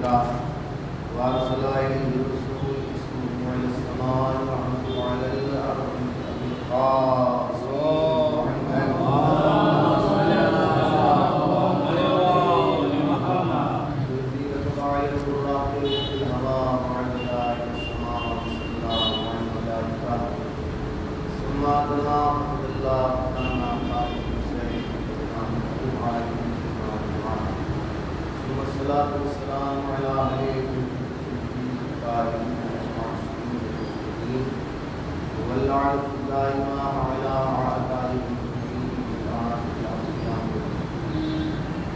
الله وأرسل إليه الرسل اسمه على السماء ورحمته على الأرض الخاص والسلام على واللعنة دائما على أعدائهم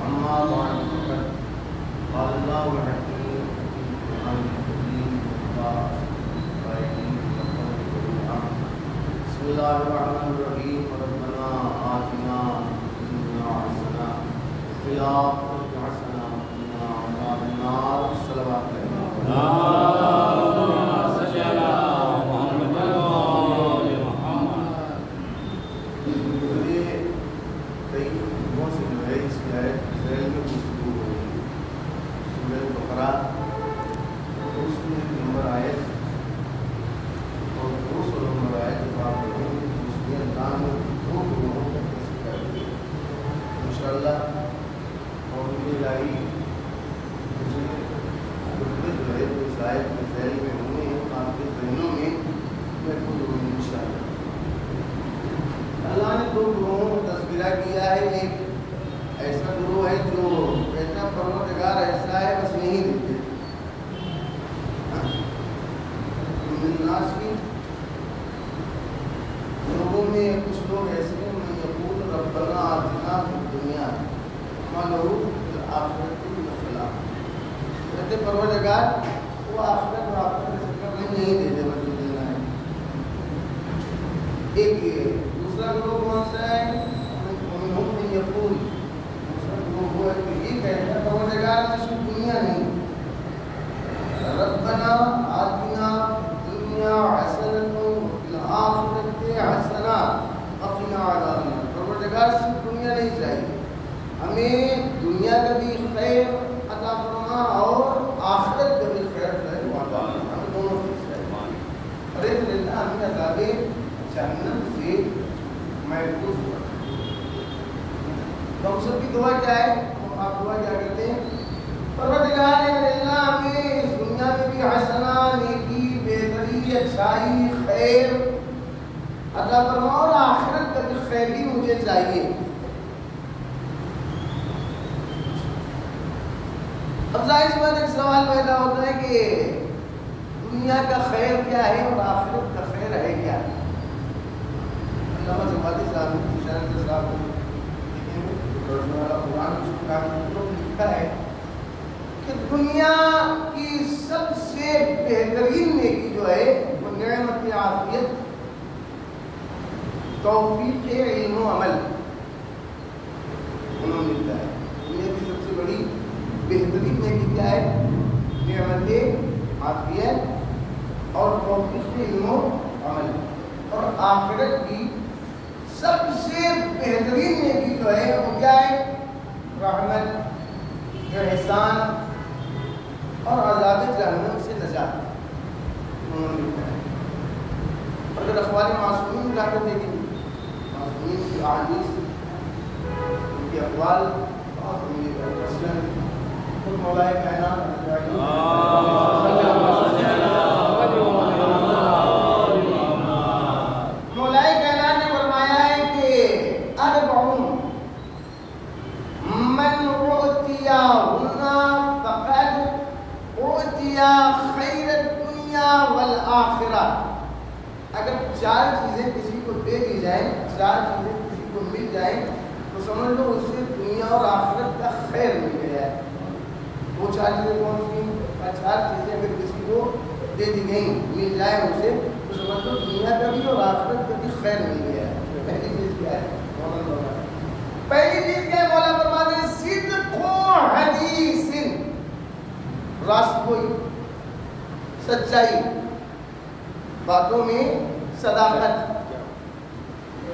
أما بعد فقد قال الله الحكيم في القرآن الكريم بسم الله الرحمن الرحيم ربنا آتنا في الدنيا حسنة وفي الآخرة حسنة وقنا عذاب النار صلوات سچائی باتوں میں صداقت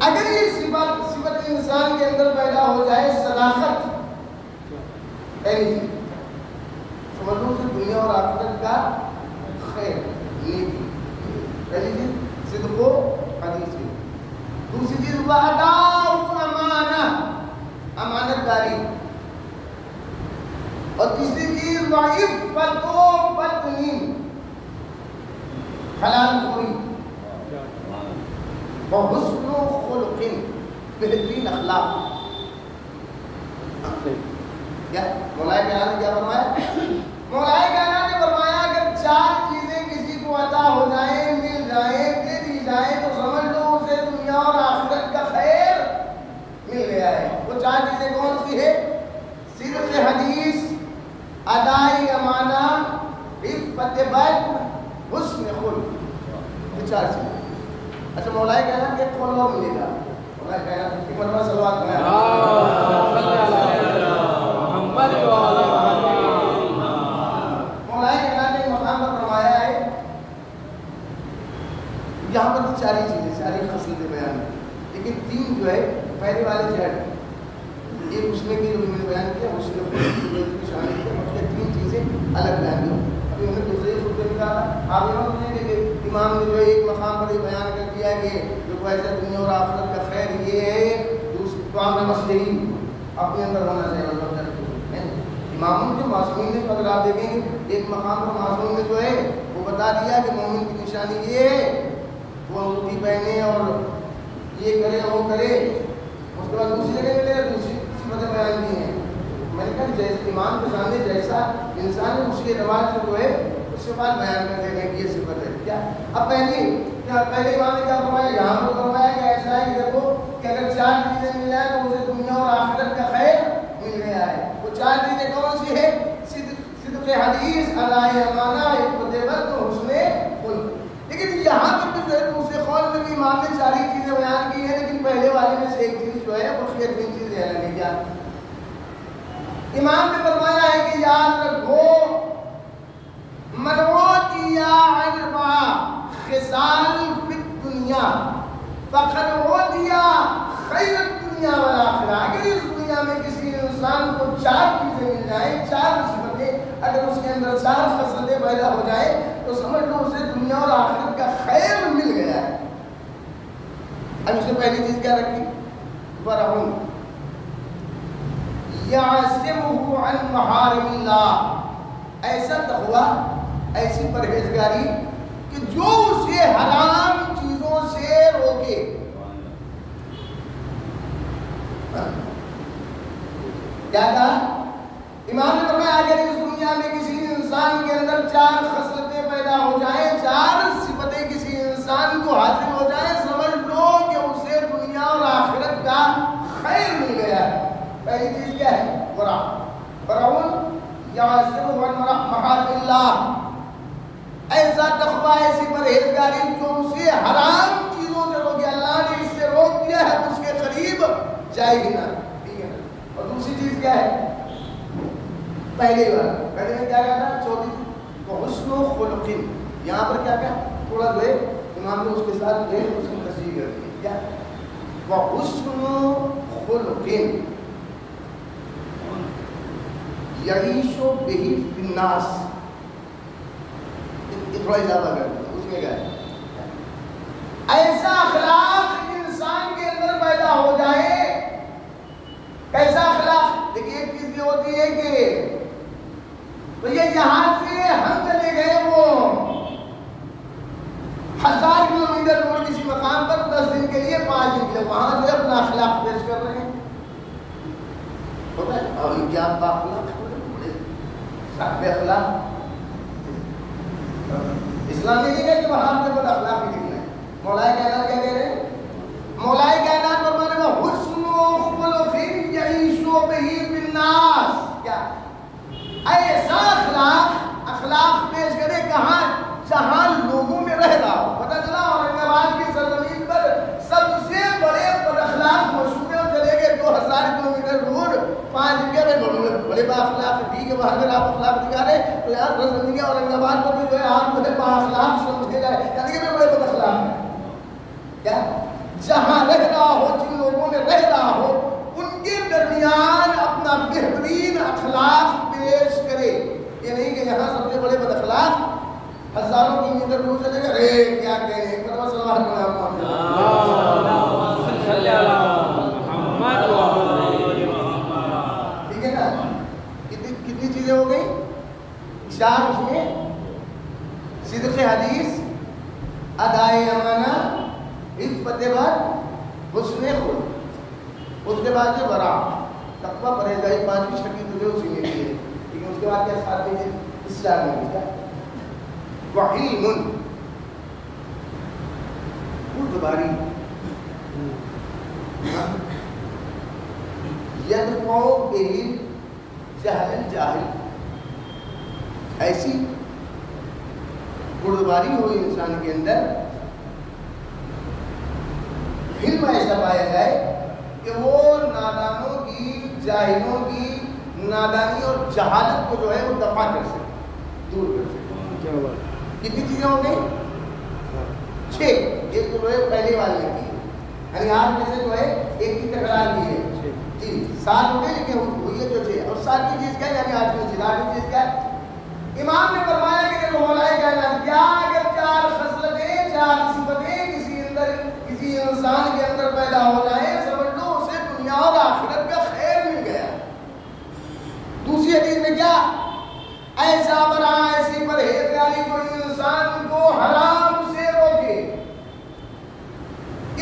اگر یہ صفت انسان کے اندر پیدا ہو جائے صداقت سمجھ لو اسے دنیا اور آخرت کا خیر نیکی. پہلی چیز صدق و حدیث. دوسری چیز وَأَدَاءُ امانہ امانت داری. اور تیسری چیز وَعِفَّةُ بَطْنٍ حلال خوری. وَحُسْنُ خُلُقٍ بہترین اخلاق. کیا مولا کائنات نے کیا فرمایا؟ مولا کائنات نے فرمایا اگر 4 چیزیں کسی کو عطا ہو جائیں، مل جائیں، دے دی جائیں تو سمجھ لو اسے دنیا اور آخرت کا خیر مل گیا ہے. وہ 4 چیزیں کون سی ہے؟ صدق حدیث، ادائی امانہ، عفت بطن، حسن خلق. یہ 4 چیزیں. اچھا مولا کائنات کے کون اور ملے گا؟ مولا کائنات کی مرتبہ صلوات میں مولا کائنات نے مقام پر فرمایا ہے یہاں پر 4 چیزیں 4 خصلتیں بیان ہیں، لیکن 3 جو ہے پہلے والے جو ہے ایک اس میں بھی جو میں نے بیان کیا اس میں شامل ہے، مطلب 3 چیزیں الگ بیان کی. ابھی ہم نے دوسرے خطبے میں کہا آپ نے کہ امام نے جو ایک مقام پر یہ بیان کر دیا کہ جو ایسا دنیا اور آخرت کا خیر یہ ہے دوسری قوم مسجدی اپنے اندر ہونا چاہیے. اماموں جو معصومین نے اگر آپ دیکھیں گے ایک مقام پر معصوم نے جو ہے وہ بتا دیا کہ مومن کی نشانی یہ ہے وہ انگوٹھی پہنے اور یہ کرے وہ کرے. اس کے بعد دوسری جگہ میں دوسری صفتیں بیان کی ہیں. میں نے کہا جیسے امام کے سامنے جیسا انسان ہے اس کے رواج سے جو ہے اس کے بعد بیان کر دیں گے کہ یہ صفت ہے. کیا اب پہلے امام نے کیا فرمایا؟ یہاں پر فرمایا کہ ایسا ہے کہ دیکھو کہ اگر 4 چیزیں مل جائیں تو اسے دنیا اور آخرت کا خیر مل گیا ہے. وہ 4 چیزیں کون سی ہے؟ صدق حدیث، ادائی امانہ، عفت بطن، حسن خلق. لیکن یہاں پر بھی جو ہے دوسرے قول میں بھی امام نے 4 چیزیں بیان کی ہیں، لیکن پہلے والے میں سے ایک چیز جو ہے وہ خیرین چیز ہے نہیں. کیا امام نے فرمایا ہے کہ یاد رکھو من اوتی اربع خصال فی الدنیا فقد اوتی خیر الدنیا والآخرہ. اگر اس دنیا میں کسی انسان کو 4 چیزیں مل جائیں، 4 صفتیں، اگر اس کے اندر 4 خصلتیں پیدا ہو جائیں تو سمجھ لو اسے دنیا اور آخرت کا خیر مل گیا ہے. اب اس نے پہلی چیز کیا رکھی؟ ورعون یعصمہ عن محارم اللہ. ایسا تقویٰ، ایسی پرہیزگاری کہ جو اسے حرام چیزوں سے روکے. کیا کہا امام نے فرمایا اگر اس دنیا میں کسی انسان کے اندر 4 خصلتیں پیدا ہو جائیں، 4 صفتیں کسی انسان کو حاصل ہو جائیں، سمجھ لو کہ اسے دنیا اور آخرت کا خیر مل گیا ہے. پہلی چیز کیا ہے؟ ورعون یعصمہ عن محارم اللہ. ایسا تقویٰ، ایسی پرہیزگاری جو اسے حرام چیزوں سے روکے. اللہ نے اس سے روک دیا ہے اس کے قریب جائے گی نہ. اور دوسری چیز کیا ہے؟ پہلے میں کیا کہا تھا؟ چوتھی چیز وہ حسن و خلق. یہاں پر کیا کہا؟ تھوڑا جو ہے امام نے اس کے ساتھ جو ہے اس کی تصریح کر دی. کیا وہ حسن و خلق یعیش بہ فی الناس. تھوڑا اضافہ کر دیا اس میں کیا ہے؟ ایسا اخلاق انسان کے اندر پیدا ہو جائے. کیسا اخلاق؟ دیکھیے ایک چیز یہ ہوتی ہے کہ تو یہ یہاں سے ہم چلے گئے وہ 1000 کلومیٹر دور کسی مقام پر 10 دن کے لیے 5 دن کے لیے وہاں جو ہے اپنا اخلاق پیش کر رہے ہیں. ہوتا ہے اور کیا باخلاق صاحب اخلاق. اسلام نہیں ہے کہ وہاں پہ بد اخلاق بھی دکھنا ہے. مولا کائنات کیا کہہ رہے ہیں؟ مولا کائنات فرمانے میں حسن و خلق یعیش بہ فی الناس. کیا ایسا اخلاق پیش کرے کہاں؟ جہاں لوگوں میں رہ رہا ہو. پتہ چلا اورنگ آباد کی سرزمین پر سب سے بڑے بد اخلاق مشہور ہیں. چلے گئے 2000 کلومیٹر دور 5 جگہ میں بڑے با اخلاق. ٹھیک ہے وہاں اگر آپ اخلاق دکھا رہے تو یار سرزمین کے اورنگ آباد پر بھی جو ہے آپ جو ہے با اخلاق سمجھے جائے یعنی کہ بڑے بد اخلاق ہیں. کیا جہاں رہ رہا ہو، جن لوگوں میں رہ رہا ہو، ان کے درمیان اپنا بہترین اخلاق پیش کرے. یہ نہیں کہ کتنی چیزیں ہو گئی؟ 4 اس میں صدق حدیث، ادائے امانہ، عفت بد، حسن خلق، اس کے بعد جو ورع، تقویٰ، پرہیزگاری، 5ویں 6ویں تجھے اسی میں بھی ہے، لیکن اس کے بعد کیا ساتھ میں اسلام میں بھی کیا وعلم، بردباری، یدفع بہ جہل الجاہل، ایسی بردباری ہوئی انسان کے اندر، علم ایسا پایا جائے کہ وہ نادانوں کی، جاہلوں کی نادانی اور جہالت کو جو ہے وہ دفع کر سکے، دور کر سکے۔ کتنی چیزیں ہو گئی؟ 6۔ ایک جو ہے پہلے والے کی، یعنی آج میں سے جو ہے ایک کی تکرار کی ہے، جی 7 ہو گئے، لیکن ہوئی ہے جو 6۔ اور 7ویں چیز کیا ہے؟ یعنی 8ویں چیز، 8ویں چیز کیا ہے؟ امام نے فرمایا کہ دیکھو مولا کائنات، کیا اگر 4 خصلتیں، 4 صفتیں کسی انسان کے اندر پیدا ہو جائے، سمجھ لو اسے دنیا اور آخرت کا خیر مل گیا۔ دوسری حدیث میں کیا؟ ایسا بنا، ایسی پرہیزگاری کوئی انسان کو حرام سے روکے،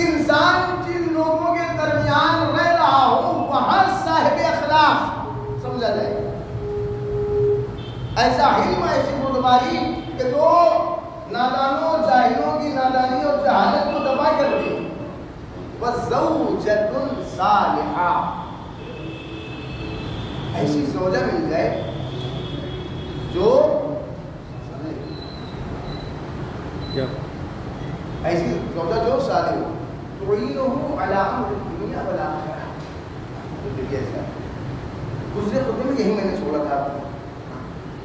انسان جن لوگوں کے درمیان رہ رہا ہو وہاں صاحب اخلاق سمجھا جائے، ایسا علم، ایسی بردباری کہ تو نادانوں، جاہلوں کی نادانی اور جہالت کو دبا کر دے۔ وَزَوْجَةٌ صَالِحَةٌ، ایسی زوجہ مل جائے جو ایسی زوجہ جو صالح ہو، تُعِينُهُ عَلَىٰ أَمْرِ الدُّنْيَا وَالْآخِرَةِ۔ دوسرے خطبے میں یہی میں نے چھوڑا تھا،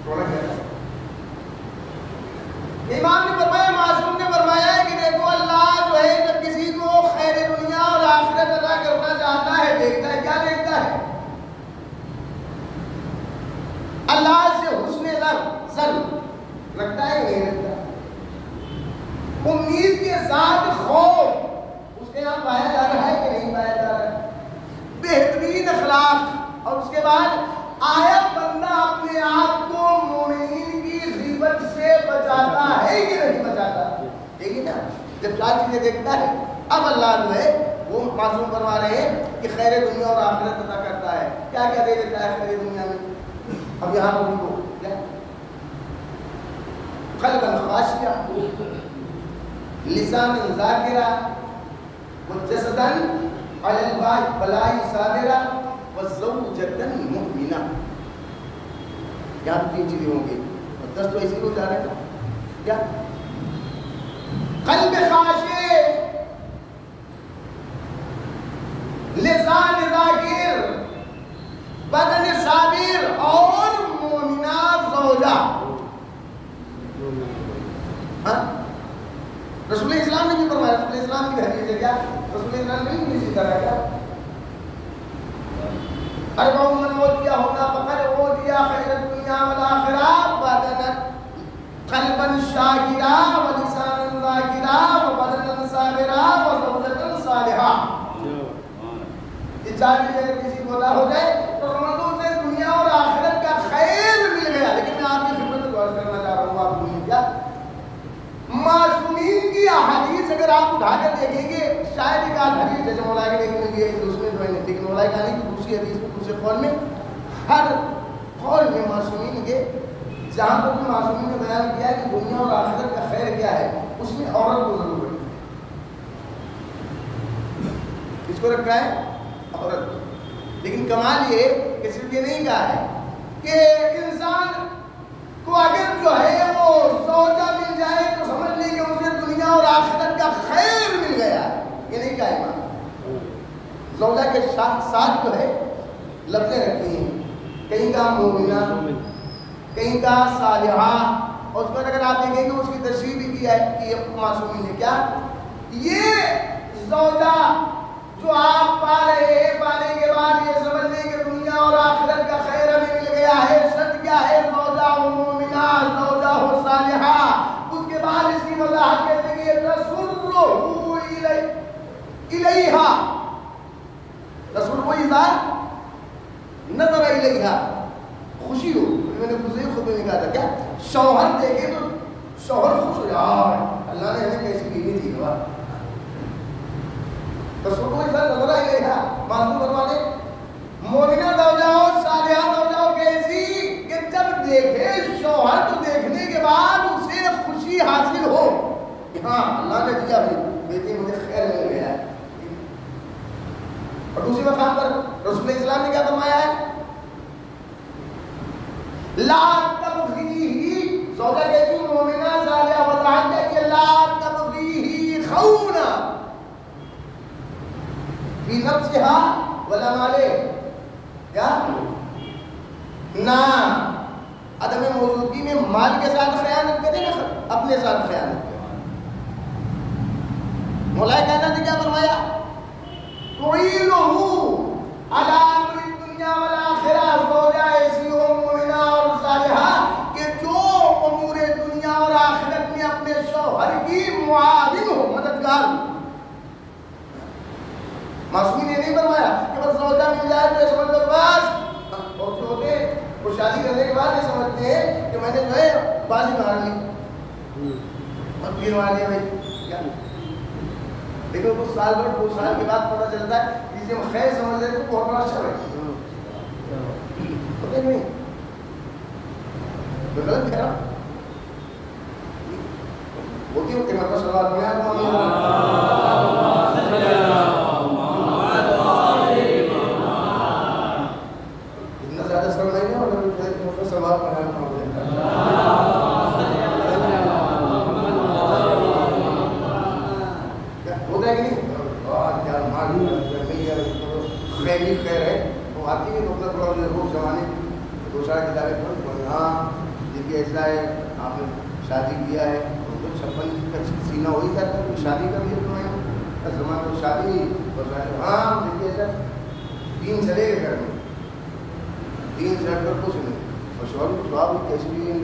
چھوڑا کیا تھا؟ امام نے فرمایا، معصوم نے فرمایا ہے کہ دیکھو اللہ جو ہے جب کسی کو خیر دنیا اور آخرت عطا کرنا چاہتا ہے، دیکھتا ہے کیا دیکھتا ہے؟ اللہ سے حسن ظن رکھتا ہے کہ نہیں رکھتا؟ امید کے ساتھ خوف اس کے یہاں پایا جا رہا ہے کہ نہیں پایا جا رہا ہے؟ بہترین اخلاق، اور اس کے بعد آیا بندہ اپنے آپ کو مومنین کی غیبت سے بچاتا ہے کہ نہیں بچاتا؟ دیکھیے نا، جب 4 چیزیں دیکھتا ہے، اب اللہ جو ہے وہ معصوم فرما رہے ہیں کہ خیر دنیا اور آخرت عطا کرتا ہے۔ کیا کیا دے دیتا ہے خیر دنیا میں؟ اب یہاں پر کو کیا؟ قلبا خاشعا، لسانا ذاکرا، وجسدا علی البلاء صابرا، وزوجتا مؤمنہ۔ یہاں 3 چیزیں ہوں گی، اور 10 تو ایسے ہو جا رہے ہیں۔ کیا؟ قلب خاشع، لسان ذاکر، بدن صابر، اور مومنہ زوجہ۔ رسول اسلام نے بھی فرمایا، رسول اسلام کی حدیث ہے، کیا رسول اسلام نے بھی اسی طرح کیا اربع من اوتیا ہونا فقد اوتیا خیر الدنیا والآخرہ، بدنا قلبا شاکرا، ولسانا ذاکرا، وبدنا صابرا، وزوجتا صالحہ۔ یہ 4 چیزیں اگر کسی کو ادا ہو جائے تو سمجھو اسے دنیا اور آخرت کا خیر مل گیا۔ لیکن میں آپ کی خدمت کو عرض کرنا چاہ رہا ہوں، آپ کو کیا معصومین کی احادیث اگر آپ اٹھا کر دیکھیں گے، شاید ایک آدھ حدیث جیسے مولا کے دیکھنے لگی ہے اس میں جو ہے، لیکن مولا کہانی کی دوسری حدیث میں، دوسرے قول میں، ہر قول میں معصومین کے جہاں پر بھی معصومین نے بیان کیا ہے کہ دنیا اور آخرت کا خیر کیا ہے، اس میں عورت کو ضرور رکھا ہے۔ اس کو رکھا ہے عورت، لیکن کمال یہ کہ صرف یہ نہیں کہا ہے کہ انسان کو اگر جو ہے وہ زوجہ مل جائے تو سمجھ لیں کہ اسے دنیا اور آخرت کا خیر مل گیا، یہ نہیں کہا امام۔ زوجہ کے ساتھ جو ہے لفظیں رکھی ہیں، کہیں کا مومنہ، کہیں کا صالحہ، اور اس پر اگر آپ دیکھیں گے اس کی تشریح بھی کی ہے کہ معصومین نے کیا، یہ زوجہ جو آپ پا رہے ہیں، پانے کے بعد یہ سمجھ لیں کہ دنیا اور آخرت کا خیر ہمیں مل گیا ہے۔ شرط کیا ہے؟ زوجہ ہو مومنہ، زوجہ ہو صالحہ۔ اس کے بعد اس کی وضاحت کہتے ہیں کہ تسرہ الیہا، تسرہ اذا نظر الیہا، خوشی ہو. میں نے گزرے خود میں کہا تھا کیا شوہر دیکھے تو شوہر خوش ہو جائے اللہ نے ہمیں کیسی بیوی دی ہوا تو اس کو ادھر نظر ہی نہیں تھا. معلوم کروانے مومنہ زوجہ صالحہ زوجہ کیسی کہ جب دیکھے شوہر تو دیکھنے کے بعد اسے خوشی حاصل ہو کہ ہاں اللہ نے دیا بھی بیٹی مجھے خیر مل گیا ہے. اور دوسری مقام پر رسول اسلام نے کیا فرمایا ہے لا تبغیہ زوجہ کیسی مومنہ صالحہ وضاحت ہے کہ لا تبغیہ خونا فی نفسها ولا مالے کیا نہ عدم موجودگی میں مال کے ساتھ خیانت کرے گا اپنے ساتھ خیانت کرے. مولا کہنا نے کیا فرمایا تعینہ علی امر الدنیا والآخرہ زوجہ ایسی ہو مومنہ اور صالحہ کہ جو امور دنیا اور آخرت میں اپنے شوہر کی معاون ہو مددگار ہو. معصومی نے نہیں فرمایا کہ بس زوجہ مل جائے تو یہ سمجھ لو بس بہت سے ہوتے ہیں وہ شادی کرنے کے بعد یہ سمجھتے ہیں کہ میں نے جو ہے بازی مار لی اور پیر مار لیا بھائی کیا لیکن کچھ سال بعد 2 سال کے بعد پتہ چلتا ہے جسے ہم خیر سمجھ رہے تو بہت بڑا شر ہے ہوتے نہیں میں غلط کہہ رہا ہوں ہوتی ہوتی مرتبہ سوال میں شادی کیا ہے 56 سینہ ہو ہی جاتا ہے شادی کر لی تو زمانے میں شادی ہاں دیکھیے سر 3 چلے گئے گھر میں 3 سے ہٹ کر کچھ نہیں اور شوہر کو جواب کیسے بھی 3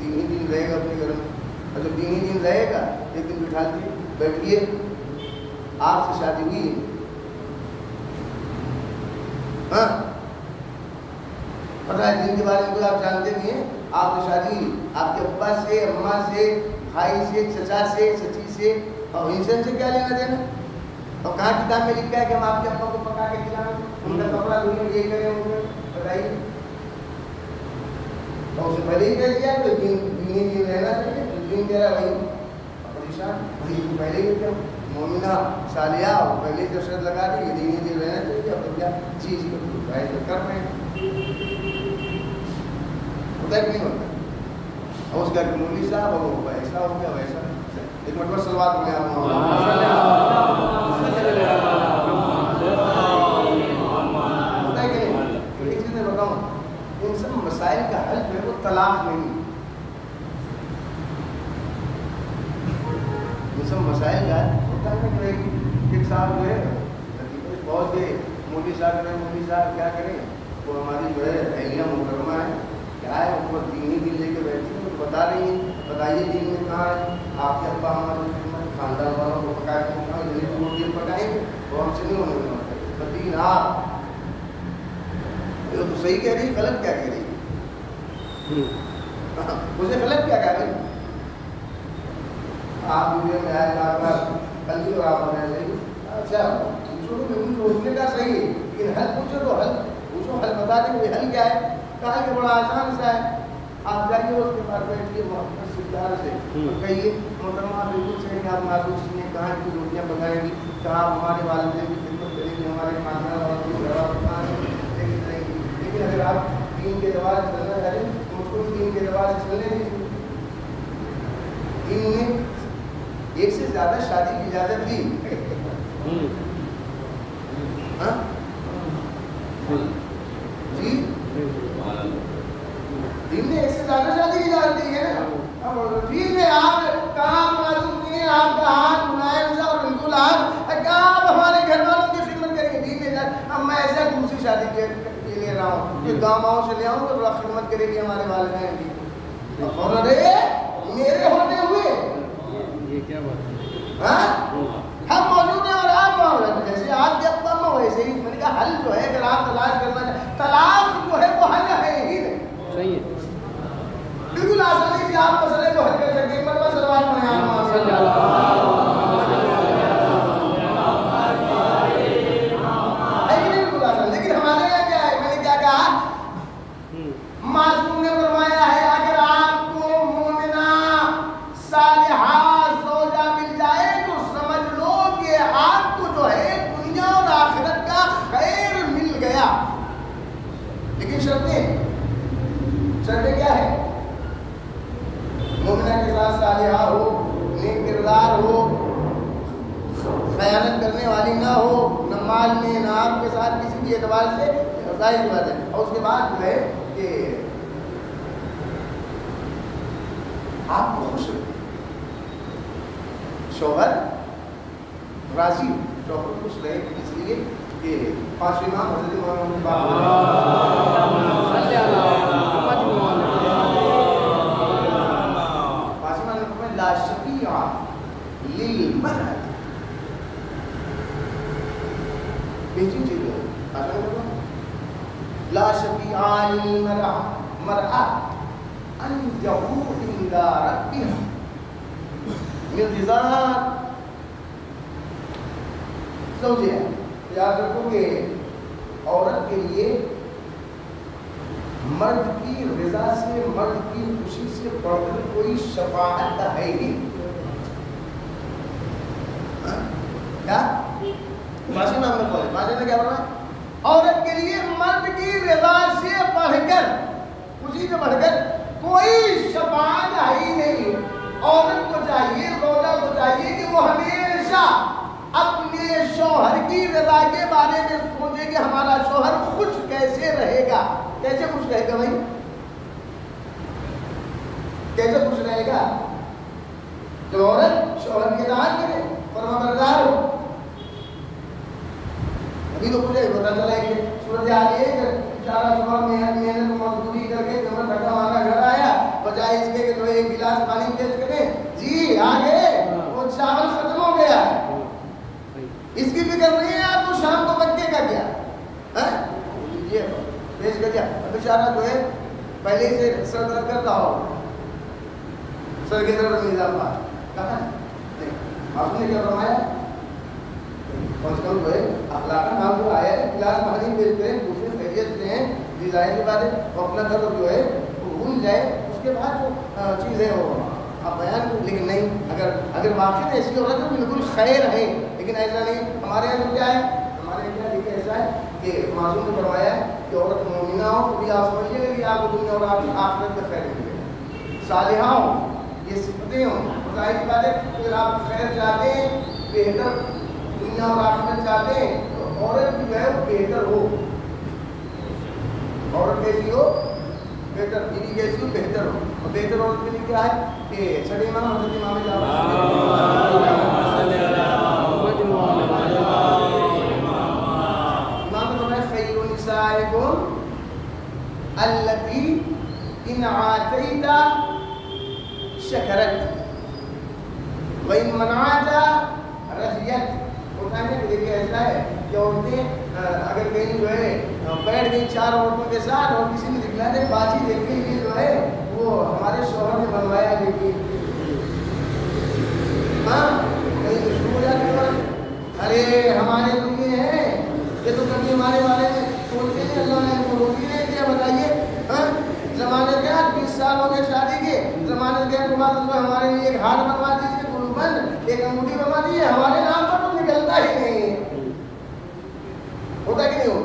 ہی دن رہے گا اپنے گھر میں اور جب 3 ہی دن رہے گا ایک دن بٹھا کے بیٹھیے آپ سے شادی ہوئی ہے ہاں پتہ ہے دن کے بارے میں کوئی آپ جانتے نہیں ہیں آپ کی شادی آپ کے ابا سے اماں سے بھائی سے چچا سے چچی سے اور انسان سے کیا لینا دینا اور کہاں کتاب میں لکھا ہے کہ ہم آپ کے ابا کو پکا کے کھلائیں ان کا کپڑا دھوئیں یہ کریں ان کو بتائیے اور اسے پہلے ہی کہہ دیا کہ دین رہنا چاہیے دین کہہ رہا ہے پریشان وہی پہلے ہی کیا مومنہ صالحہ پہلے جو شرط لگا دی یہ دین رہنا چاہیے اور کیا چیز کو کر رہے ہیں ہوتا ہے کہ نہیں ہوتا اور اس گھر کے مولوی صاحب وہ ایسا ہو گیا ویسا ایک مرتبہ سلوات پڑھیں آپ ہوتا ہے کہ نہیں. ایک چیز میں بتاؤں ان سب مسائل کا حل جو ہے وہ طلاق نہیں ان سب مسائل کا ہوتا ہے کہ ایک صاحب جو ہے بہت سے مولوی صاحب کیا کریں وہ ہماری جو ہے اہلیہ محترمہ ہے کیا ہے اوپر 3 ہی دن لے کے بیٹھے ہیں بتا رہی ہیں بتائیے دن میں کہاں ہے آپ کے ابا ہمارے خاندان والوں کو پکا کے کھائیں 2 دن پکائیں گے وہ ہم سے نہیں ہونے والا 3 آپ تو صحیح کہہ رہی ہے غلط کیا کہہ رہی ہے اسے غلط کیا کہہ رہی آپ ویڈیو میں آئے بار کل ہی اور آپ بتائیں صحیح اچھا اس نے کہا صحیح ہے لیکن حل پوچھو تو حل پوچھو حل بتا دیں کہ حل کیا ہے کہا کہ بڑا آسان سا ہے آپ جائیے اس کے پاس بیٹھیے محبت سے پیار سے کہیے محترمہ بالکل صحیح آپ معذور سے کہاں کی روٹیاں پکائیں گی کہاں ہمارے والدین کی خدمت کریں گی ہمارے خاندان والوں کی لیکن اگر آپ دین کے اعتبار سے چلنا چاہ رہے ہیں تو مجھ کو دین کے اعتبار سے چلنے دیجیے. دین میں 1 سے زیادہ شادی کی اجازت دی جی دین نے 1 سے زیادہ شادی کی اجازت دی ہے نا ٹھیک ہے آپ کہاں معلوم نہیں آپ کا ہاتھ بنائے اور بالکل آپ ہمارے گھر والوں کی خدمت کریں گے دین نے اب میں ایسا دوسری شادی کے لے رہا ہوں کہ گاؤں سے لے آؤں تو بڑا خدمت کرے گی ہمارے والدین کی اور ارے میرے ہوتے ہوئے یہ کیا بات ہے ہم موجود ہیں اور آپ موجود ہیں جیسے آپ کے ابا میں ویسے ہی میں نے کہا حل جو ہے اگر آپ تلاش کرنا چاہیں طلاق جو ہے وہ حل ہے ہی نہیں آپ مسئلے کو حل کر سکتے ہیں. مرتبہ صلوات پڑھیں آپ. لیکن ہمارے یہاں کیا ہے؟ میں نے کیا کہا؟ معصوم نے فرمایا ہے اگر آپ کو مومنہ صالحہ زوجہ مل جائے تو سمجھ لو کہ آپ کو جو ہے دنیا اور آخرت کا خیر مل گیا. لیکن شرطیں کیا ہے؟ مومنہ کے ساتھ صالحہ ہو، نیک کردار ہو، خیانت کرنے والی نہ ہو، نہ مال میں نہ آپ کے ساتھ کسی بھی اعتبار سے، ظاہر بات ہے. اور اس کے بعد جو ہے کہ آپ کو خوش رہے، شوہر راضی، شوہر خوش رہے. اس لیے کہ پانچ امام حضرت محمد لا شفیع للمرأة، بہترین چیز ہے. لا شفیع للمرأة انجحو عند ربها من رضا زوجها. یاد رکھو کہ عورت کے لیے مرد کی رضا سے، مرد کی خوشی سے بڑھ کر کوئی شفاعت ہے ہی کیا؟ ماشی نام میں بولے، ماشی نے کیا بولا؟ عورت کے لیے مرد کی رضا سے بڑھ کر، خوشی سے بڑھ کر کوئی شفاعت ہے ہی نہیں. عورت کو چاہیے، زوجہ کو چاہیے کہ وہ ہمیشہ اپنے شوہر کی رضا کے بارے میں سوچے کہ ہمارا شوہر خوش کیسے رہے گا. کیسے خوش رہے گا بھائی؟ کیسے خوش رہے گا؟ جو عورت شوہر کی اطاعت کرے، فرمانبردار ہو. ابھی تو مجھے پتا چلا ہے کہ صورتحال یہ ہے کہ بیچارہ شوہر محنت مزدوری کر کے جمع دھکا مارا گھر آیا، بجائے اس کے کہ جو ایک گلاس پانی پیش کرے، جی آگے وہ چاول ختم ہو گیا ہے، اس کی فکر نہیں ہے آپ کو شام کو پکے کا کیا لیجیے پیش کر دیا. بیچارہ جو ہے پہلے ہی سے سر درد کرتا ہو، سر کے درد میں اضافہ کہاں نہیں. آپ نے کیا فرمایا؟ کم سے کم جو ہے اخلاق نام جو آیا ہے گلاس پانی پیش کریں، دوسرے خیریت سے ہیں، جی ظاہر کی بات ہے وہ اپنا درد جو ہے وہ بھول جائے. اس کے بعد جو چیز ہے وہ آپ بیان کریں. لیکن نہیں، اگر واقعی ایسی عورت تو بالکل خیر ہے، لیکن ایسا نہیں. ہمارے یہاں جو کیا ہے، ہمارے یہاں دیکھیں ایسا ہے کہ معصوم نے فرمایا ہے کہ عورت مومنہ ہو تو بھی آپ سمجھیے کہ آپ کو دنیا اور آخرت میں خیر ملے گا. صالحہ ہو، یہ صفتیں ہوں. ظاہر کی بات ہے اگر آپ خیر چاہتے ہیں، بہتر دنیا اور آخرت چاہتے ہیں تو عورت جو ہے وہ بہتر ہو. عورت کیسی ہو؟ بہتر. بیوی کیسی ہو؟ بہتر ہو. اور بہتر عورت کے لیے کیا ہے کہ چھٹے امام حضرت امام التي ان عاتيت شكرت وان منعت رضيت. ہوتا ہے کہ دیکھیے ایسا ہے کہ عورتیں اگر کہیں جو ہے بیٹھ گئی چار عورتوں کے ساتھ اور کسی نے دکھلانے بازی دیکھ لی جو ہے وہ ہمارے شوہر نے بنوایا دیکھیے، ہاں کہیں تو شروع ہو جاتی ہے، ارے ہمارے تو یہ ہیں، یہ تو کبھی ہمارے والے سوچتے ہیں اللہ نے ان کو روٹی نہیں دیا. بتائیے زمانے کے 20 سال ہو گئے شادی کے، زمانے کے بعد ہمارے لیے ایک ہاتھ بنوا دیجیے، بند ایک انگوٹھی بنوا دیجیے، ہمارے نام پر تو نکلتا ہی نہیں. ہوتا کہ نہیں ہو؟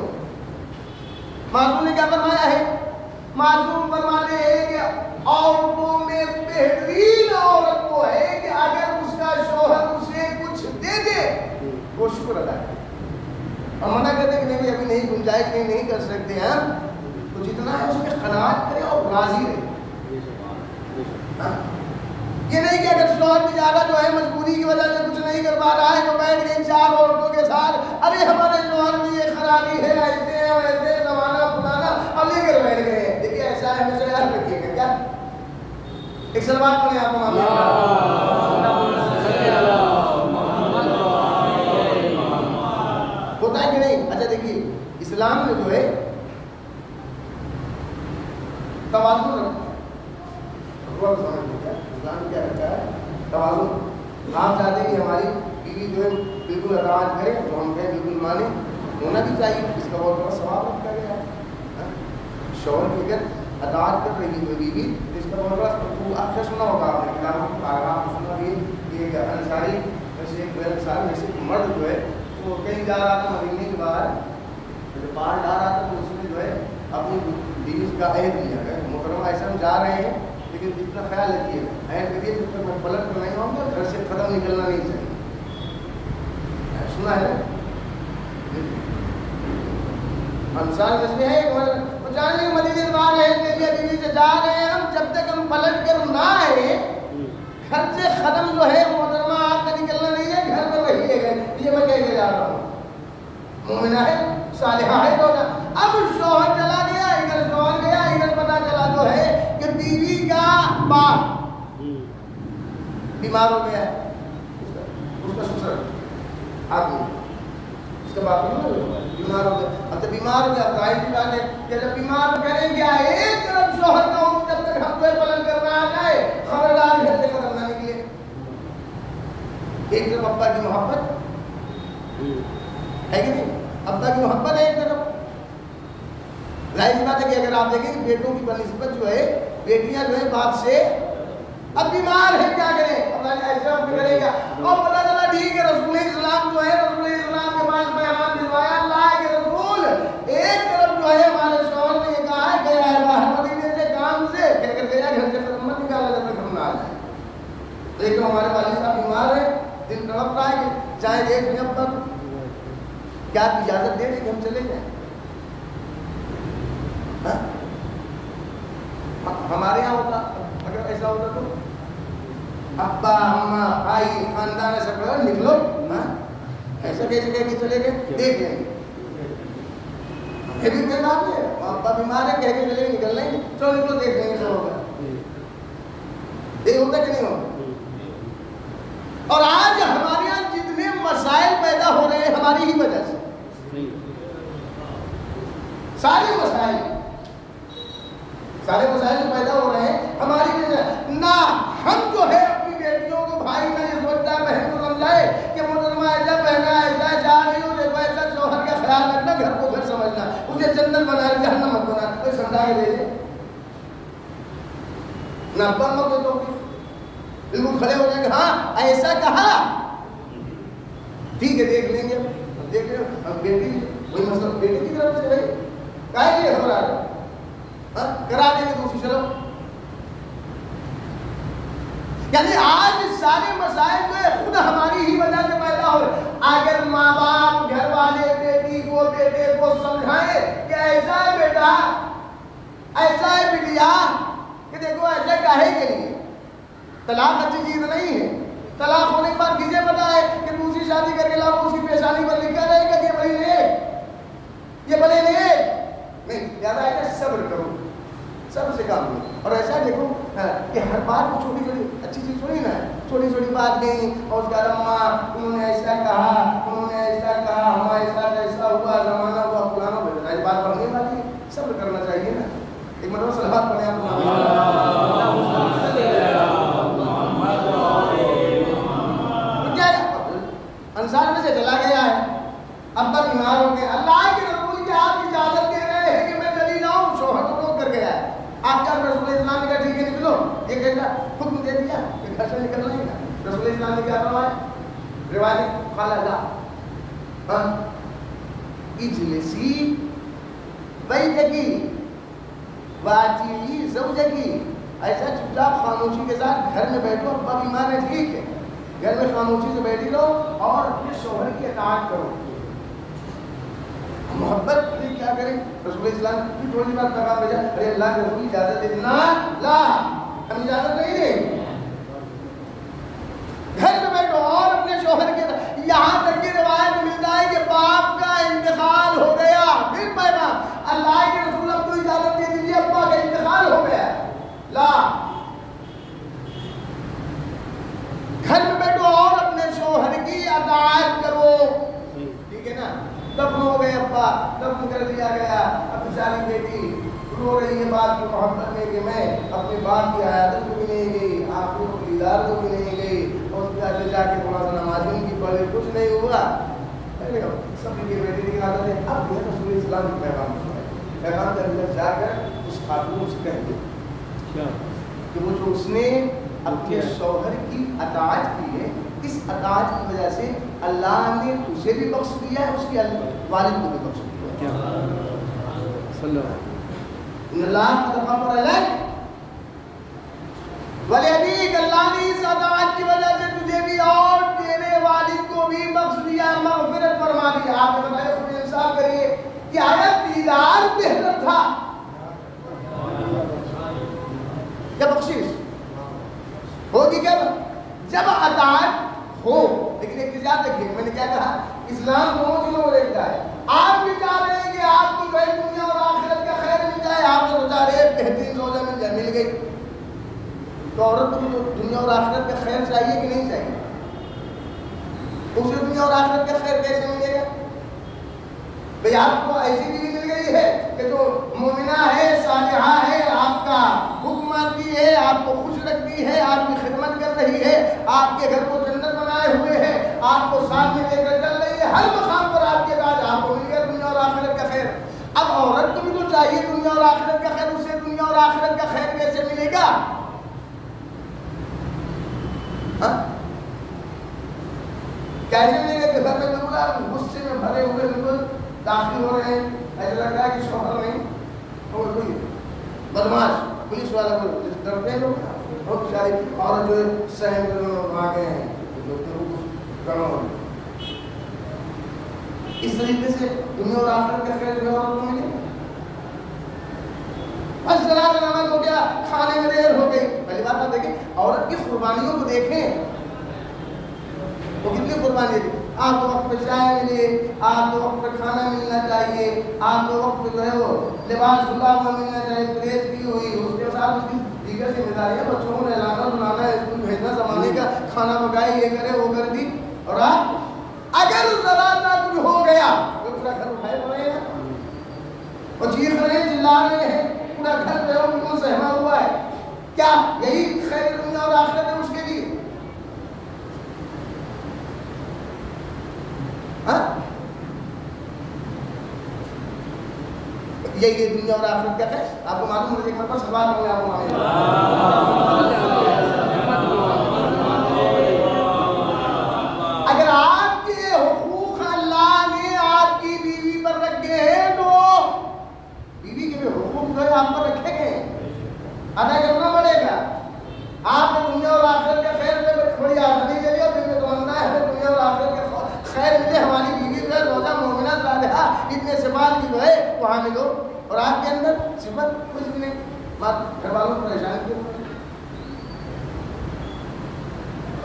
معصوم نے کیا فرمایا ہے؟ معصوم فرماتے ہیں کہ عورتوں میں بہترین عورت وہ ہے کہ اگر اس کا شوہر اسے کچھ دے دے وہ شکر ادا کرے. اور منع کرتے کہ نہیں ابھی نہیں گنجائش نہیں کر سکتے ہیں، تو جتنا ہے اس میں قناعت کرے اور راضی رہے. یہ نہیں کہ اگر شوہر بیچارہ جو ہے مجبوری کی وجہ سے کچھ نہیں کر پا رہا ہے تو بیٹھ گئی چار عورتوں کے ساتھ، ارے ہمارے شوہر میں یہ خرابی ہے، ایسے ہے ویسے زمانہ پرانا، اب لے کر بیٹھ گئے. دیکھیے ایسا ہے، ہمیشہ یاد رکھیے گا. کیا ایک سلوات پڑھیں آپ ہوتا ہے کہ نہیں؟ اچھا دیکھیے اسلام میں جو ہے توازن رکھا، تھوڑا سمجھ لیجیے اسلام کیا رکھا ہے توازن. آپ چاہتے ہیں کہ ہماری بیوی جو ہے بالکل اطاعت کرے تو ہم کہیں بالکل مانیں, ہونا بھی چاہیے, اس کا بہت بڑا ثواب رکھا گیا ہے. شوہر کی اگر اطاعت کر رہی ہے بیوی تو اس کا بہت بڑا اکثر سنا ہوگا آپ نے کتابوں میں پاراگراف سنا بھی کہ ایک انصاری ویسے ایک غیر انصاری ویسے ایک مرد جو ہے وہ کہیں جا رہا تھا مدینے کے باہر, جب باہر جا رہا تھا تو اس نے جو ہے اپنی بیوی کا عہد لیا ہے محترمہ ایسا ہم جا رہے ہیں لیکن اتنا خیال رکھیے عہد کریے جب تک میں پلٹ کر نہیں آؤں گا گھر سے قدم نکلنا نہیں چاہیے. سنا ہے انصار مسئلے ہے وہ جان لیں مدینے کے باہر عہد کے لیے بیوی سے جا رہے ہیں ہم, جب تک ہم پلٹ کر نہ آئے گھر سے قدم جو ہے محترمہ آپ کا نکلنا نہیں ہے, گھر پر رہیے گا. یہ میں کہہ کے جا رہا ہوں مومنہ ہے صالحہ ہے. تو اب شوہر چلا گیا, ادھر شوہر گیا, ادھر پتا چلا جو ہے کہ بیوی کا باپ بیمار ہو گیا ہے, اس کا سسر آدمی اس کا باپ بیمار ہو گیا. اب تو بیمار ہو گیا, ظاہر سی بات ہے کہ جب بیمار کریں گے ایک طرف شوہر کا ہوں جب تک ہم کو پلن کرنا آ جائے خبردار گھر سے قدم نہ نکلے. ایک طرف ابا کی محبت ہے کہ نہیں, ابا کی محبت ہے ایک طرف. ظاہر سی بات ہے کہ اگر آپ دیکھیں کہ بیٹوں کی بنسبت جو ہے بیٹیاں جو ہے باپ سے اب بیمار ہے کیا کریں, اب ایسا کرے گا اور پتا چلا ٹھیک ہے رسول اسلام جو ہے رسول اسلام کے پاس پیغام بھجوایا اللہ کے رسول ایک طرف جو ہے ہمارے شوہر نے یہ کہا ہے گیا ہے باہر مدینے سے کام سے کہہ کر گیا گھر سے قدم مت نکالا جب تک ہم نہ آ جائیں. لیکن ہمارے والد صاحب بیمار ہے, دل تڑپ رہا ہے کہ چاہے دیکھ لیں اب تک کیا اجازت دے دیں کہ ہم چلے جائیں. ہمارے یہاں ہوتا اگر ایسا ہوتا تو ابا اماں بھائی خاندان سب نکلو, ایسا کیسے کہہ کے چلے گئے دیکھ لیں گے. یہ بھی کوئی بات ہے, ابا بیمار ہے کہہ کے چلے گئے نکل لیں گے, چلو نکلو دیکھ لیں گے کیا ہوگا. یہ ہوتا کہ نہیں ہوتا. اور آج ہمارے یہاں جتنے مسائل پیدا ہو رہے ہیں ہماری ہی وجہ سے, سارے مسائل جو پیدا ہو رہے ہیں ہماری وجہ سے. نہ ہم جو ہے اپنی بیٹیوں کو بھائی میں یہ سوچتا ہے بہن کو سمجھائے کہ محترمہ ایسا پہنا ایسا جا رہی ہو دیکھو ایسا شوہر کا خیال رکھنا, گھر کو گھر سمجھنا, اسے جنت بنا جہنم مت بنا, کوئی سمجھا کے دے دے نہ ابا مت دو بالکل کھڑے ہو جائیں گے ہاں ایسا کہا ٹھیک ہے دیکھ لیں گے. دیکھ لیں بیٹی وہی مسئلہ بیٹی کی طرف سے بھائی کہہ لیے خبر آ رہا کرا دیں گے دوسری. چلو یعنی آج سارے مسائل جو ہے خود ہماری ہی وجہ سے پیدا ہو رہے. اگر ماں باپ گھر والے بیٹی کو بیٹے کو سمجھائیں کہ ایسا ہے بیٹا ایسا ہے بٹیا کہ دیکھو ایسا کہے کے لیے طلاق اچھی چیز نہیں ہے. طلاق ہونے کے بعد کسے پتا ہے کہ دوسری شادی کر کے لاؤ اس کی پیشانی پر لکھا رہے گا کہ بھائی یہ بھلے نہیں زیادہ ہے کہ صبر کرو, صبر سے کام لو. اور ایسا دیکھو کہ ہر بات کو چھوٹی چھوٹی اچھی چیز تھوڑی نا ہے, چھوٹی چھوٹی بات نہیں اور اس کا اماں انہوں نے ایسا کہا انہوں نے ایسا کہا ہمارا ایسا ہوا زمانہ ہوا پرانا ہو جاتا ہے, بات پڑھنے والی صبر کرنا چاہیے نا. ایک مرتبہ صلوات پڑھیں انصار میں سے چلا گیا ہے, ابا بیمار ہو گئے, اللہ کے رسول کی آپ اجازت دے رہے ہیں کہ میں چلی جاؤں, شوہر کو روک کر گیا ہے. آپ کیا رسول اسلام نے کہا ٹھیک ہے نکلو, یہ کہتا حکم دے دیا کہ گھر سے نکلنا ہی نا. رسول اسلام نے کیا فرمایا روایت قال اللہ اجلسی بیتکی واجی زوجکی, ایسا چپ چاپ خاموشی کے ساتھ گھر میں بیٹھو, ابا بیمار ہے ٹھیک ہے گھر میں خاموشی سے بیٹھی رہو اور اپنے شوہر کی اطاعت کرو. محبت بھی کیا کریں, رسول اسلام کی تھوڑی بات پیغام بھیجا, ارے اللہ کے رسول اجازت دے دینا, لا ہم اجازت نہیں دیں گے. گھر میں بیٹھو اور اپنے شوہر کے, یہاں تک کی روایت ملتا ہے کہ باپ کا انتقال ہو گیا, پھر پیغام اللہ کے رسول اب تو اجازت دے دیجیے ابا کا انتقال ہو گیا, لا گھر میں بیٹھو اور اپنے شوہر کی اطاعت کرو. ٹھیک ہے نا, دفن ہو گئے ابا, دفن کر دیا گیا, اب بیچاری بیٹی رو رہی ہے یہ بات کی محبت میں کہ میں اپنے باپ کی عیادت کو بھی نہیں گئی، آخروں کو دیدار کو بھی نہیں گئی، اور اس جا کے تھوڑا سا نمازوں کی پڑھے، کچھ نہیں ہوا۔ سب کے بیٹے کی عادت ہے، اب یہ رسول اسلام کی پیغام کے اندر جا کر اس خاتون سے کہہ دے کہ وہ جو اس نے اپنے شوہر کی اطاعت کی ہے، اس اطاعت کی وجہ سے اللہ نے اسے بھی بخش دیا ہے، اس کے والد کو بھی بخش دیا ہے۔ ان اللہ قد غفر لک ولأبیک، اللہ نے اس اطاعت کی وجہ سے تجھے بھی اور تیرے والد کو بھی بخش دیا، مغفرت فرما دیا۔ آپ نے بتایا خود انصاف کریے کہ آیا دیدار بہتر تھا یا بخشش؟ ہوگی کیا جب اطاعت ہو؟ لیکن ایک چیز یاد رکھیے، میں نے کیا کہا، اسلام دونوں چیزوں کو دیکھتا ہے۔ آپ بھی چاہ رہے ہیں کہ آپ کو جو ہے دنیا اور آخرت کا خیر مل جائے، آپ تو چاہ رہے ہیں بہترین زوجہ مل جائے، مل گئی، تو عورت کو بھی دنیا اور آخرت کا خیر چاہیے کہ نہیں چاہیے؟ اسے دنیا اور آخرت کا خیر کیسے ملے گا؟ بھئی آپ کو ایسی بھی مل گئی ہے کہ جو مومنہ ہے، صالحہ ہے، آپ کا حکم مانتی ہے، آپ کو خوش رکھتی ہے، آپ کی خدمت کر رہی ہے، آپ کے گھر کو جنت بنائے ہوئے ہے، آپ کو ساتھ میں لے کر چل رہی ہے، ہر مقام پر آپ کے راج، آپ کو مل گیا دنیا اور آخرت کا خیر۔ اب عورت کو بھی تو چاہیے دنیا اور آخرت کا خیر، اسے دنیا اور آخرت کا خیر کیسے ملے گا؟ کیسے ملے گا کہ گھر میں بالکل آپ غصے میں بھرے ہوئے بالکل داخل ہو رہے ہیں، ایسا لگ رہا ہے کہ شوہر نہیں اور کوئی بدماش پولیس والا کو ڈرتے ہیں لوگ، بہت ساری عورت جو سہن کر آ گئے ہیں، اس طریقے سے دنیا اور آخرت کا خیر جو ہے عورت کو ملے گا۔ بس ذرا نماز ہو گیا، کھانے میں دیر ہو گئی، پہلی بات آپ دیکھیں عورت کی قربانیوں کو دیکھیں، وہ کتنی قربانی دی، آپ کو وقت پہ چائے ملے، آپ کو وقت پہ کھانا ملنا چاہیے، آپ کو وقت پہ جو ہے وہ لباس دھلا ہوا ملنا چاہیے، پریس کی ہوئی، اس کے ساتھ اس کی دیگر ذمہ داریاں، بچوں کو نہلانا دھلانا، اسکول بھیجنا، زمانے کا کھانا پکائے، یہ کرے وہ کر دی، اور آپ اگر ذرا نہ کچھ ہو گیا تو پورا گھر اٹھائے پڑے ہیں اور چیخ رہے ہیں، چلا رہے ہیں، پورا گھر جو ہے بالکل سہما ہوا ہے، کیا یہی خیر دنیا اور آخرت ہے اس کے لیے؟ یہ دنیا اور آخرت کیا ہے؟ آپ کو معلوم ہے، ایک مرتبہ سوال ہو گیا آپ کو، اگر آپ کے حقوق اللہ نے آپ کی بیوی پر رکھے ہیں تو بیوی کے بھی حقوق جو ہے آپ پر رکھے گئے ادا کرنا پڑے گا۔ آپ نے دنیا اور آخرت کا خیر میں بڑی آسانی کے لیے اور دل میں تمنا ہے دنیا اور آخرت کا خیر ملے، ہماری بیوی جو ہے روزہ مومنہ صالحہ اتنے صفات کی جو ہے وہاں ملو، اور آپ کے اندر صفت کچھ بھی نہیں، بات گھر والوں کو پریشان کیوں؟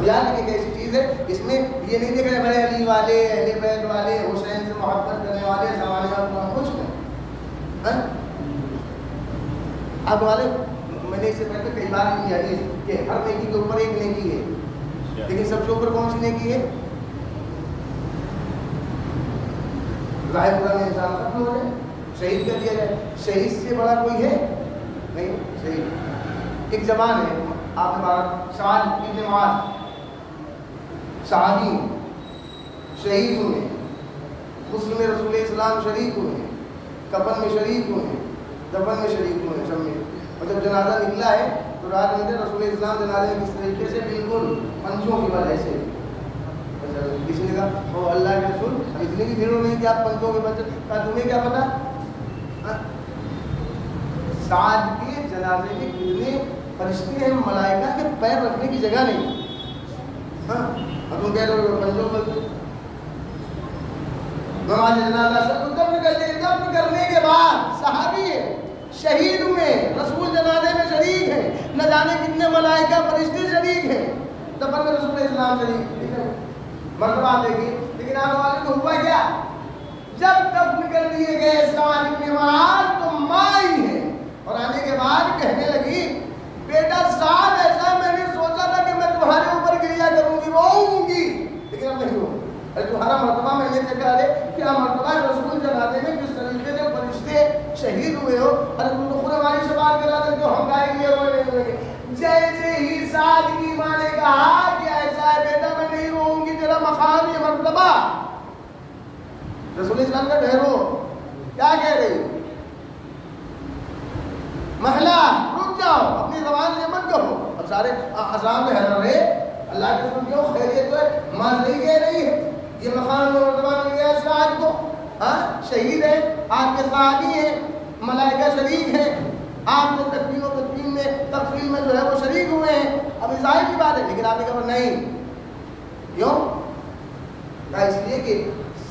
یاد رکھیں کہ ایسی چیز ہے اس میں یہ نہیں دیکھ رہے بڑے علی والے، اہل بیت والے، حسین سے محبت کرنے والے، زمانے اور کچھ نہیں۔ اب والے میں نے اس سے پہلے کئی بار یہ حدیث کہ ہر نیکی کے اوپر ایک نیکی ہے، لیکن سب سے اوپر کون سی نیکی ہے؟ ظاہر پورا میں انسان ختم ہو جائے، شہید کر دیا جائے، شہید سے بڑا کوئی ہے نہیں۔ شہید ایک زبان ہے، آپ نے بات سعد ابن معاذ صحابی شہید ہوئے، غسل میں رسول اسلام شریک ہوئے، کفن میں شریک ہوئے، دفن میں شریک ہوئے، سب میں، اور جب جنازہ نکلا ہے تو رات میں رسول اسلام جنازے کس طریقے سے بالکل پنچوں کی وجہ سے، کسی نے کہا وہ اللہ کے رسول اتنی بھی بھیڑ نہیں کہ آپ پنچوں کے بچے، کہا تمہیں کیا پتا؟ سعد کے جنازے میں کتنے فرشتے ہیں، ملائکہ کے پیر رکھنے کی جگہ نہیں، ہاں اب تم کہہ رہے ہو پنچوں بچے، نماز جنازہ سب کو دفن کر دیں، دفن کرنے کے بعد صحابی شہید ہوئے، رسول جنازے میں شریک ہیں، نہ جانے کتنے ملائکہ فرشتے شریک ہیں، دفن میں رسول اسلام شریک، مرتبہ دیکھیے، لیکن آنے والے کو ہوا کیا؟ جب دفن کر دیے گئے سعد ابن معاذ تو ماں ہی ہے، اور آنے کے بعد کہنے لگی بیٹا سعد ایسا میں نے سوچا تھا کہ میں تمہارے اوپر گریا کروں گی، روؤں گی، لیکن اب نہیں ہو، ارے تمہارا مرتبہ میں نے دیکھا ہے کیا مرتبہ رسول جنازے میں کس طریقے سے فرشتے شہید ہوئے ہو، ارے تم تو خود ہماری سوال کرا دے تو ہم گائیں گے رونے لگے. جیسے ہی سعد کی ماں نے کہا کہ ایسا ہے بیٹا میں نہیں روؤں گی تیرا مقام یہ مرتبہ. رسول اسلام کا ٹھہرو کیا کہہ رہی ہو؟ محلہ رک جاؤ اپنی زبان سے مت کہو. اب سارے اذان میں حیران رہے اللہ کے رسول کیوں خیریت تو ہے ماں نہیں کہہ رہی ہے یہ مقام مرتبہ مل گیا سعد کو. ہاں شہید ہے آپ کے صحابی ہیں ملائکہ شریک ہیں آپ کو تکبیر و تکبیر میں تقسیم میں جو ہے وہ شریک ہوئے ہیں. اب ظاہر کی بات ہے لیکن آپ نے کہا نہیں کیوں کہا اس لیے کہ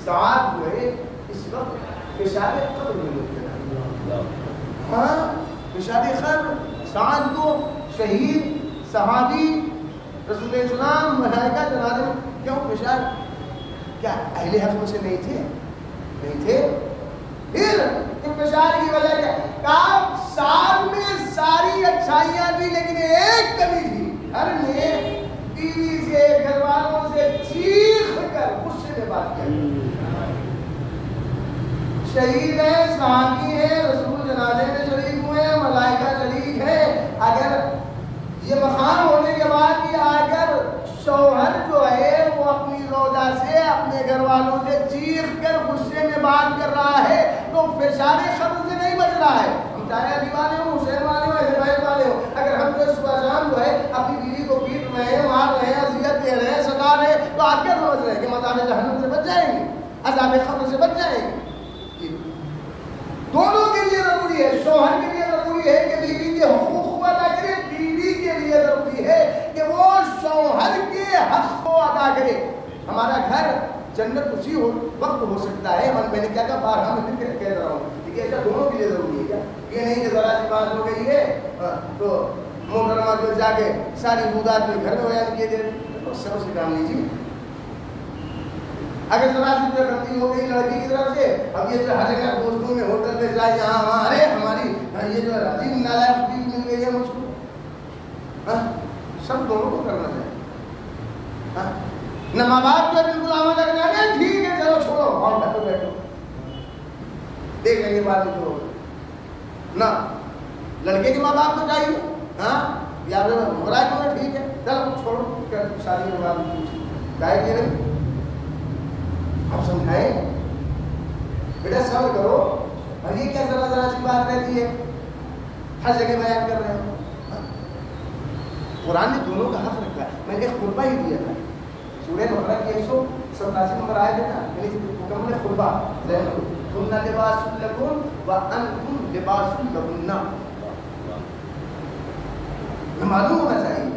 سعد جو ہے اس وقت پیشاب قبر میں مبتلا. ہاں پیشاب قبر سعد کو شہید صحابی رسول اسلام ملائکہ جنازے میں کیوں پیشاب کیا اہل حق میں سے نہیں تھے پھر انتشار کی وجہ کیا کہا سال میں ساری اچھائیاں تھی لیکن ایک کمی تھی ہر نے بیوی سے گھر والوں سے چیخ کر غصے میں بات کیا. شہید ہے صحابی ہے رسول جنازے میں شریک ہوئے ہیں ملائکہ شریک ہے. اگر یہ مقام ہونے کے بعد بھی اگر شوہر جو ہے وہ اپنی زوجہ سے اپنے گھر والوں سے چیخ کر غصے میں بات کر رہا ہے تو فشار قبر سے نہیں بچ رہا ہے. ہم چاہے علی والے ہوں حسین والے ہوں اہل بیت والے ہوں اگر ہم جو صبح شام جو ہے اپنی بیوی کو پیٹ رہے ہیں مار رہے ہیں اذیت دے رہے ہیں ستا رہے ہیں تو آپ کیا سمجھ رہے ہیں کہ عذاب جہنم سے بچ جائیں گے عذاب قبر سے بچ جائیں گے؟ دونوں کے لیے ضروری ہے. شوہر کے لیے ضروری ہے کہ بیوی کے حقوق کو ادا کرے بیوی کے لیے ضروری ہے کہ وہ شوہر کے حق کو ادا کرے. ہمارا گھر جنت اسی وقت ہو سکتا ہے میں نے کیا کہا بارہا میں کہہ رہا ہوں ٹھیک ہے ایسا دونوں کے لیے ضروری ہے کیا یہ نہیں کہ ذرا سی بات ہو گئی ہے تو محترمہ جو جا کے ساری بودات میں گھر میں بیان کیے دے سب سے کام لیجیے. اگر ذرا سی جو غلطی ہو گئی لڑکی کی طرف سے اب یہ جو ہر جگہ دوستوں میں ہوٹل میں جائے یہاں وہاں ارے ہماری یہ جو عظیم نالائق چیز مل گئی ہے مجھ کو سب دونوں کو کرنا چاہیے. نہ ماں باپ جو بالکل آمد کرنا ہے ٹھیک ہے چلو چھوڑو اور بیٹھو دیکھ لیں گے بعد میں جو ہوگا. نہ لڑکے کے ماں باپ کو چاہیے ہاں یا برائے تو ٹھیک ہے چلو چھوڑو شادی کے بعد چاہے کہ نہیں آپ سمجھائیں بیٹا صبر کرو. اور یہ کیا ذرا ذرا سی بات رہتی ہے ہر جگہ بیان کر رہے ہیں. قرآن نے دونوں کا حق رکھا ہے. میں نے ایک خطبہ ہی دیا تھا سورہ بقرہ کی 187 نمبر آیت ہے نا یعنی مکمل خطبہ تم لباس لکم وانتم لباس لہن. معلوم ہونا چاہیے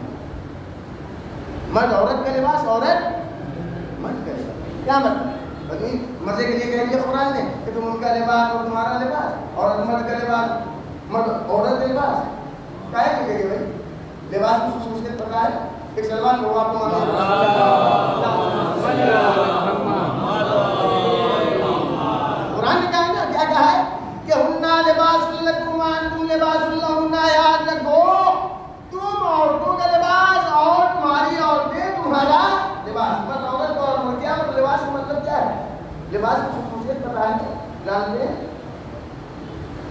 مرد عورت کا لباس عورت مرد کا لباس. کیا مطلب مزے کے لیے کہہ دیا قرآن نے کہ تم ان کا لباس اور تمہارا لباس عورت مرد کا لباس مرد عورت کا لباس کیا ہے کہ بھائی لباس کی خصوصیت پتہ ہے. ایک سلمان کو آپ کو معلوم قرآن نے کہا نا کیا کہا ہے کہ ہننا لباس لکم وانتم لباس لہن. یاد رکھو تم عورتوں کا لباس اور تمہاری عورتیں تمہارا لباس. بس عورت کو اور کیا مطلب لباس کا مطلب کیا ہے لباس کی خصوصیت پتہ ہے جانتے ہیں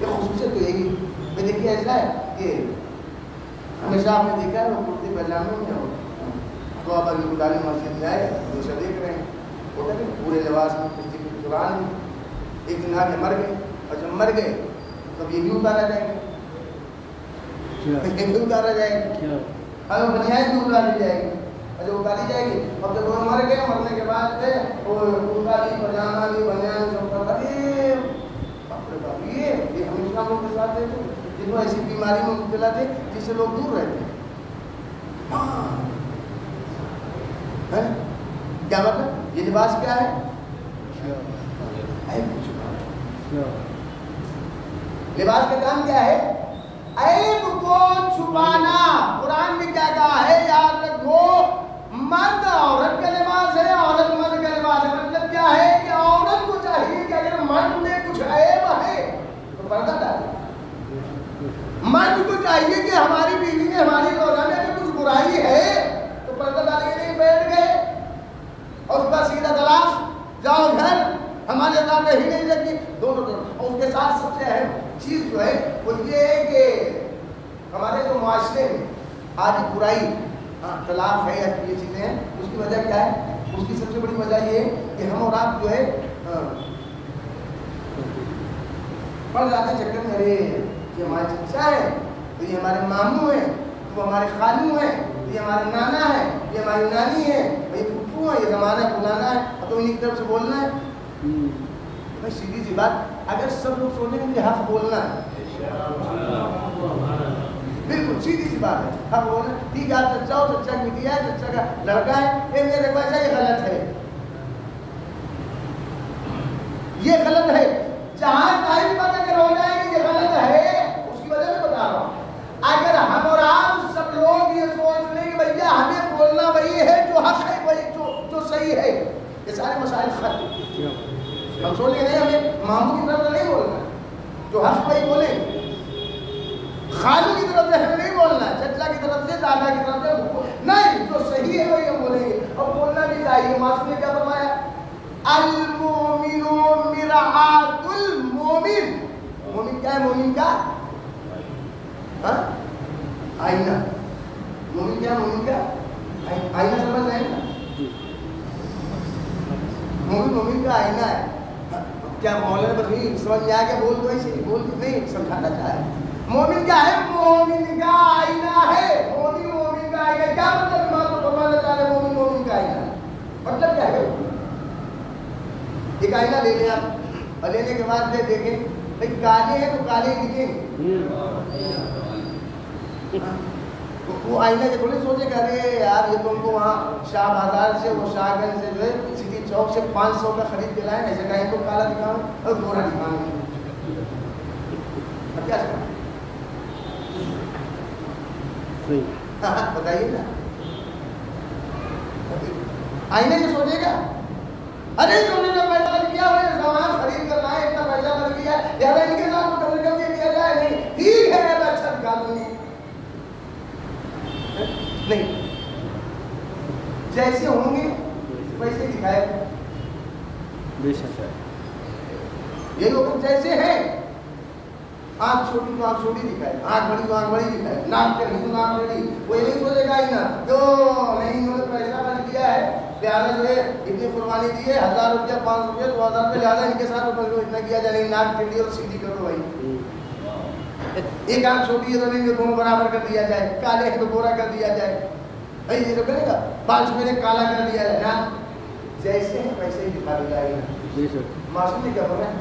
یہ خصوصیت تو یہی میں دیکھیے ایسا ہے کہ ہمیشہ آپ نے دیکھا ہے وہ کرتے پاجامے میں ہو تو آپ اگر خدالی مسجد میں آئے ہمیشہ دیکھ رہے ہیں وہ کہتے ہیں پورے لباس میں کرتے کے قرآن میں ایک دن آ کے مر گئے اور جب مر گئے تب یہ بھی اتارا جائے گا یہ بھی اتارا جائے گا ہمیں بنیاد بھی اتاری جائے گی اور جب اتاری جائے گی اب جب وہ مر گئے مرنے کے بعد وہ اتاری پاجامہ بھی بنیاد سب کا یہ ہمیشہ لوگوں کے ساتھ دیتے جن کو ایسی بیماری میں مبتلا تھے جس سے لوگ دور رہتے ہیں. کیا مطلب یہ لباس کیا ہے لباس کا کام کیا ہے عیب کو چھپانا. قرآن میں کیا کہا ہے یاد رکھو مرد عورت کا لباس ہے عورت مرد کا لباس ہے. مطلب کیا ہے کہ عورت کو چاہیے کہ اگر مرد میں کچھ عیب ہے تو پردہ ڈالے. مرد کو چاہیے کہ ہماری بیوی میں ہماری زوجہ میں اگر کچھ برائی ہے تو پردہ ڈالے کے نہیں بیٹھ گئے اور اس کا سیدھا طلاق جاؤ گھر ہمارے ساتھ ہی نہیں رکھی دونوں. اور اس کے ساتھ سب سے اہم چیز جو ہے وہ یہ ہے کہ ہمارے جو معاشرے میں آج برائی، طلاق ہے یا یہ چیزیں ہیں، اس کی وجہ کیا ہے؟ اس کی سب سے بڑی وجہ یہ ہے کہ ہم اور آپ جو ہے پڑ جاتے ہیں چکر میں، ارے یہ ہمارے چچا ہے، تو یہ ہمارے ماموں ہیں، تو وہ ہمارے خالو ہیں، یہ ہمارے نانا ہے، یہ ہماری نانی ہے، یہ پھپھو ہے، یہ زمانہ پرانا ہے، اب تو انہیں کی طرف سے بولنا ہے۔ بھائی سیدھی سی بات، اگر سب لوگ سوچیں گے مجھے حق بولنا ہے، بالکل سیدھی سی بات ہے، حق بولنا، ٹھیک ہے آپ چچا ہو، چچا کی بیٹی ہے، چچا کا لڑکا ہے، یہ میرے کو ایسا یہ غلط ہے، یہ غلط ہے، جہاں ظاہر بات اگر ہو جائے کہ یہ غلط ہے، اس کی وجہ سے بتا رہا ہوں۔ اگر ہم اور آپ سب لوگ یہ سوچ لیں کہ بھیا ہمیں بولنا وہی ہے جو حق ہے، وہی جو صحیح ہے، یہ سارے مسائل ختم۔ ہم سوچیں نہیں ہمیں ماموں کی طرف سے نہیں بولنا، جو حق وہی بولیں، خالو کی طرف سے ہمیں نہیں بولنا، چچا کی طرف سے، دادا کی طرف سے نہیں، جو صحیح ہے وہی ہم بولیں گے، اور بولنا بھی چاہیے۔ معصوم نے کیا فرمایا؟ المومن مرآۃ المومن، مومن کیا ہے؟ مومن کا آئینہ، مومن کیا ہے؟ مومن کا آئینہ، سمجھ رہے ہیں؟ مومن کا آئینہ ہے۔ کیا مولانا بخیر سمجھ میں آیا؟ بول دو ایسے بول نہیں سمجھانا چاہے۔ مومن کیا ہے؟ مومن کا آئینہ ہے، مومن کا آئینہ۔ کیا مطلب امام کو فرمانا چاہ رہے مومن کا آئینہ؟ مطلب کیا ہے؟ ایک آئینہ لے لیں آپ، اور لینے کے بعد دیکھیں بھائی کالے ہیں تو کالے دکھیں، وہ آئینہ کے تھوڑے سوچے کہ ارے یار یہ تم کو وہاں شاہ بازار سے، وہ شاہ گنج سے جو ہے سٹی چوک سے 500 کا خرید کے لائیں، ایسے کہیں تو کالا دکھاؤں اور گورا دکھاؤں، اب کیا کریں؟ بتائیے نا، آئینے سے سوچے گا ارے انہوں نے پیسہ لگ کیا، مجھے سامان خرید کر لائے، اتنا پیسہ لگ گیا، یار ان کے ساتھ تو کبھی کبھی کیا جائے، نہیں ٹھیک ہے میں اچھا دکھا دوں گی، نہیں جیسے ہوں گے ویسے دکھائے، بے شک یہ لوگ جیسے ہیں، آنکھ چھوٹی تو آنکھ چھوٹی دکھائے، آنکھ بڑی تو آنکھ بڑی دکھائے، ناک چڑھی تو ناک چڑھی، وہ یہ نہیں سوچے گا ہی نا جو نہیں انہوں نے پیسہ خرچ کیا ہے، لہٰذا جو ہے اتنی قربانی دی ہے، 1000 روپیہ 500 روپیہ 2000 روپیہ، لہٰذا ان کے ساتھ اتنا کیا جائے، نہیں ناک ٹیڑھی اور سیدھی کر دو بھائی، ایک آنکھ چھوٹی ہے تو نہیں دونوں برابر کر دیا جائے، کالے ہیں تو گورا کر دیا جائے، بھائی یہ تو کرے گا، بال سفید کالا کر دیا جائے نا، جیسے ہیں ویسے ہی دکھا دیا جائے گا۔ معصوم نے کیا فرمایا؟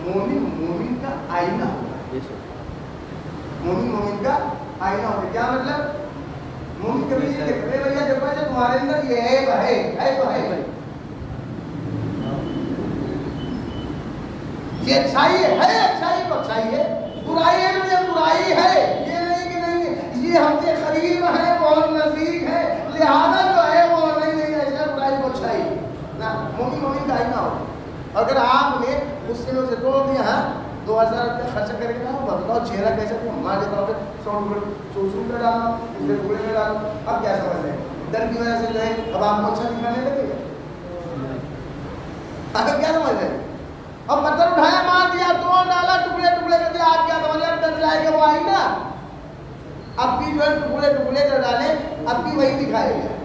مومن کا آئینہ ہوگا، مومن کا آئینہ ہوگا، کیا مطلب؟ مومن کبھی یہ دیکھتے بھیا جب ایسا تمہارے اندر یہ عیب ہے تو ہے، یہ اچھائی ہے اچھائی تو اچھائی ہے، برائی ہے تو یہ برائی ہے، یہ نہیں کہ نہیں یہ ہم سے قریب ہے بہت نزدیک ہے لہذا جو ہے وہ نہیں ایسا برائی کو اچھائی نا، مومن کا آئینہ ہوگا۔ اگر آپ نے اس سے اسے توڑ دیا، ہاں 2000 روپیہ خرچ کرے گا، بتاؤ چہرہ کیسا تھا، ہمارے طور پہ 100 روپئے چوچو میں ڈالو، اس کے ٹکڑے میں ڈالو، اب کیا سمجھ رہے ہیں؟ ڈر کی وجہ سے جو ہے اب آپ کو اچھا دکھانے لگے گا، اب کیا سمجھ رہے ہیں؟ اب پتھر اٹھایا مار دیا، توڑ ڈالا، ٹکڑے ٹکڑے کر دیا، آپ کیا سمجھ رہے ہیں؟ ڈر جائے گا وہ آئینہ، اب بھی جو ہے ٹکڑے ٹکڑے کر ڈالے، اب بھی وہی دکھائے گا۔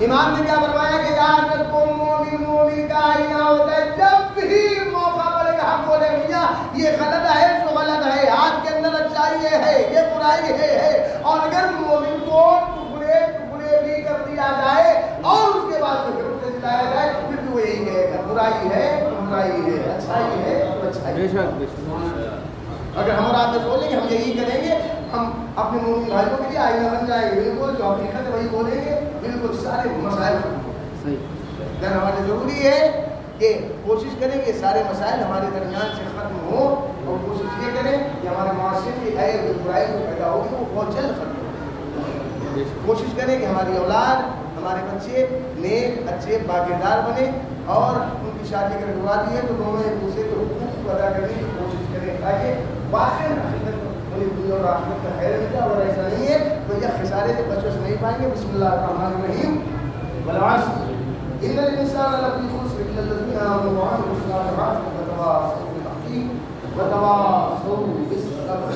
امام نے کیا فرمایا کہ جہاں تک کو مومن کا آئینہ ہوتا ہے، جب بھی موقع پڑے گا ہم بولے بھیا یہ غلط ہے تو غلط ہے، آپ کے اندر اچھائی ہے یہ برائی ہے، اور اگر مومن کو ٹکڑے ٹکڑے بھی کر دیا جائے اور اس کے بعد پھر اسے دلایا جائے پھر بھی وہ یہی کہے گا برائی ہے تو برائی ہے، اچھائی ہے تو اچھائی ہے۔ اگر ہم اور آپ نے بولیں گے ہم یہی کریں گے، ہم اپنے مومن بھائیوں کے لیے آئینہ بن جائیں گے، بالکل جو حقیقت ہے وہی بولیں گے، بالکل سارے مسائل ختم ہوں گے۔ لیکن ہمارے ضروری ہے کہ کوشش کریں کہ سارے مسائل ہمارے درمیان سے ختم ہوں، اور کوشش یہ کریں کہ ہمارے معاشرے کی عیب جو برائی جو پیدا ہوگی وہ بہت جلد ختم ہو۔ کوشش کریں کہ ہماری اولاد ہمارے بچے نیک اچھے باقیدار بنے، اور ان کی شادی اگر ہوا دی ہے تو دونوں ایک دوسرے کے حقوق کو ادا کرنے کی کوشش کریں تاکہ واقعی حقیقت انہیں دنیا اور آخرت کا خیر ملے، اور ایسا نہیں ہے تو یہ خسارے سے بچ نہیں پائیں گے۔ بسم اللہ الرحمن الرحیم، والعصر ان الانسان لفی خسر الا الذین آمنوا وعملوا الصالحات وتواصوا بالحق وتواصوا بالصبر۔